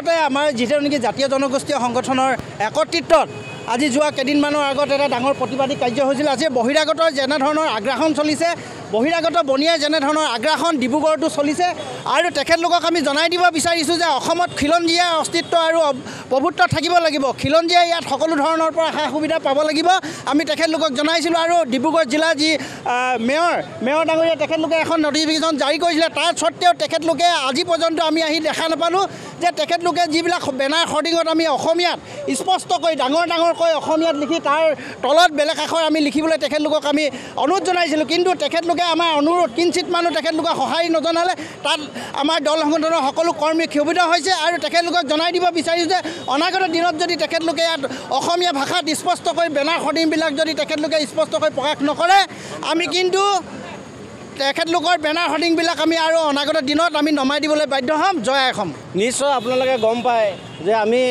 আচলতে আমাৰ যিটো নেকি জাতীয় জনগোষ্ঠীয় সংগঠনৰ একত্ৰিত্বত আজি যোৱা কেইদিনমানৰ আগত এটা ডাঙৰ প্ৰতিবাদী কাৰ্য হৈছিল। আজি বহিৰাগত যেনেধৰণৰ আগ্ৰাসন চলিছে, বহিৰাগত বনিয়াই যেনেধৰণৰ আগ্ৰাসন ডিব্ৰুগড়তো চলিছে আৰু তেখেতলোকক আমি জনাই দিব বিচাৰিছোঁ যে অসমত খিলঞ্জীয়াৰ অস্তিত্ব আৰু প্ৰভুত্ব থাকিব লাগিব। খিলঞ্জীয়াই ইয়াত সকলো ধৰণৰ পৰা সা সুবিধা পাব লাগিব। আমি তেখেতলোকক জনাইছিলোঁ আৰু ডিব্ৰুগড় জিলাৰ যি মেয়ৰ ডাঙৰীয়া তেখেতলোকে এখন নটিফিকেশ্যন জাৰি কৰিছিলে। তাৰ স্বত্তেও তেখেতলোকে আজি পৰ্যন্ত আমি আহি দেখা নাপালোঁ যে তেখেতলোকে যিবিলাক বেনাৰ হৰ্ডিঙত আমি অসমীয়াত স্পষ্টকৈ ডাঙৰকৈ অসমীয়াত লিখি তাৰ তলত বেলেগ আখৰ আমি লিখিবলৈ তেখেতলোকক আমি অনুৰোধ জনাইছিলোঁ। কিন্তু তেখেতলোকে আমাৰ অনুৰোধ কিঞ্চিত মানুহ তেখেতলোকে সঁহাৰি নজনালে তাত আমাৰ দল সংগঠনৰ সকলো কৰ্মী ক্ষোভিত হৈছে আৰু তেখেতলোকক জনাই দিব বিচাৰিছোঁ যে অনাগত দিনত যদি তেখেতলোকে ইয়াত অসমীয়া ভাষাত স্পষ্টকৈ বেনাৰ হৰ্ডিংবিলাক যদি তেখেতলোকে স্পষ্টকৈ প্ৰকাশ নকৰে, আমি কিন্তু তেখেতলোকৰ বেনাৰ হৰ্ডিংবিলাক আমি আৰু অনাগত দিনত আমি নমাই দিবলৈ বাধ্য হ'ম। জয় অসম। নিশ্চয় আপোনালোকে গম পায় যে আমি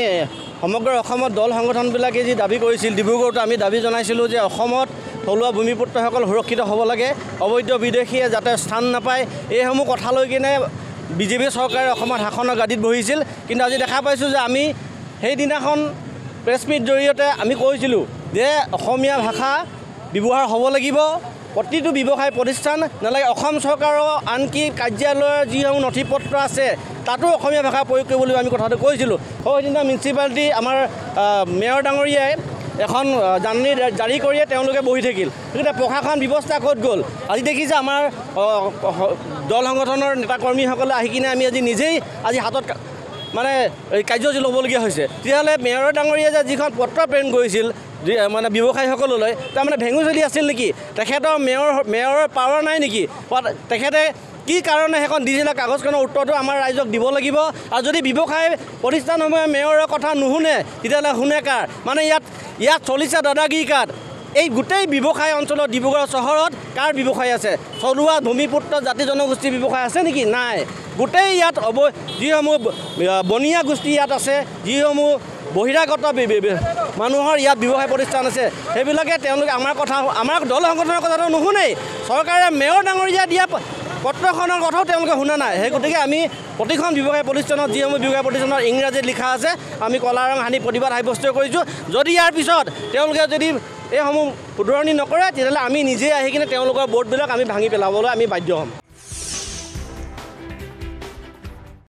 সমগ্ৰ অসমত দল সংগঠনবিলাকে যি দাবী কৰিছিল, ডিব্ৰুগড়তো আমি দাবী জনাইছিলোঁ যে অসমত থলুৱা ভূমিপুত্ৰসকল সুৰক্ষিত হ'ব লাগে, অবৈধ বিদেশীয়ে যাতে স্থান নাপায়, এইসমূহ কথা লৈ কিনে বিজেপি চৰকাৰে অসমত শাসনৰ গাদীত বহিছিল। কিন্তু আজি দেখা পাইছোঁ যে আমি সেইদিনাখন প্ৰেছ মিট জৰিয়তে আমি কৈছিলোঁ যে অসমীয়া ভাষা ব্যৱহাৰ হ'ব লাগিব, প্ৰতিটো ব্যৱসায় প্ৰতিষ্ঠান নালাগে অসম চৰকাৰৰ আনকি কাৰ্যালয়ৰ যিসমূহ নথি পত্ৰ আছে তাতো অসমীয়া ভাষা প্ৰয়োগ কৰিব লাগিব আমি কথাটো কৈছিলোঁ। সেইদিনা মিউনিচিপালিটি আমাৰ মেয়ৰ ডাঙৰীয়াই এখন জাননী জাৰি কৰিয়ে তেওঁলোকে বহি থাকিল। গতিকে প্ৰশাসন ব্যৱস্থা ক'ত গ'ল? আজি দেখিছে আমাৰ দল সংগঠনৰ নেতাকৰ্মীসকলে আহি কিনে আমি আজি নিজেই আজি হাতত মানে কাৰ্যসূচী ল'বলগীয়া হৈছে। তেতিয়াহ'লে মেয়ৰ ডাঙৰীয়াই যে যিখন পত্ৰ প্ৰেৰণ কৰিছিল মানে ব্যৱসায়ীসকললৈ, তাৰমানে ভেঙু চলি আছিল নেকি? তেখেতৰ মেয়ৰৰ পাৱাৰ নাই নেকি? তেখেতে কি কাৰণে সেইখন দিছিলে কাগজখনৰ উত্তৰটো আমাৰ ৰাইজক দিব লাগিব। আৰু যদি ব্যৱসায় প্ৰতিষ্ঠানসমূহে মেয়ৰৰ কথা নুশুনে তেতিয়াহ'লে শুনে কাৰ? মানে ইয়াত চলিছে দাদাগিৰি কাৰ্ড। এই গোটেই ব্যৱসায় অঞ্চলত ডিব্ৰুগড় চহৰত কাৰ ব্যৱসায় আছে? থলুৱা ভূমিপুত্ৰ জাতি জনগোষ্ঠীৰ ব্যৱসায় আছে নেকি? নাই। গোটেই ইয়াত যিসমূহ বনিয়া গোষ্ঠী ইয়াত আছে, যিসমূহ বহিৰাগত মানুহৰ ইয়াত ব্যৱসায় প্ৰতিষ্ঠান আছে, সেইবিলাকে তেওঁলোকে আমাৰ দল সংগঠনৰ কথাটো নুশুনেই। চৰকাৰে মেয়ৰ ডাঙৰীয়া দিয়া পত্ৰখনৰ কথাও তেওঁলোকে শুনা নাই। সেই গতিকে আমি প্ৰতিখন ব্যৱসায় প্ৰতিষ্ঠানত যিসমূহ ব্যৱসায় প্ৰতিষ্ঠানত ইংৰাজীত লিখা আছে আমি কলা ৰং সানি প্ৰতিবাদ সাব্যস্ত কৰিছোঁ। যদি ইয়াৰ পিছত তেওঁলোকে যদি এইসমূহ শুধৰণি নকৰে তেতিয়াহ'লে আমি নিজেই আহি কিনে তেওঁলোকৰ বৰ্ডবিলাক আমি ভাঙি পেলাবলৈ আমি বাধ্য হ'ম।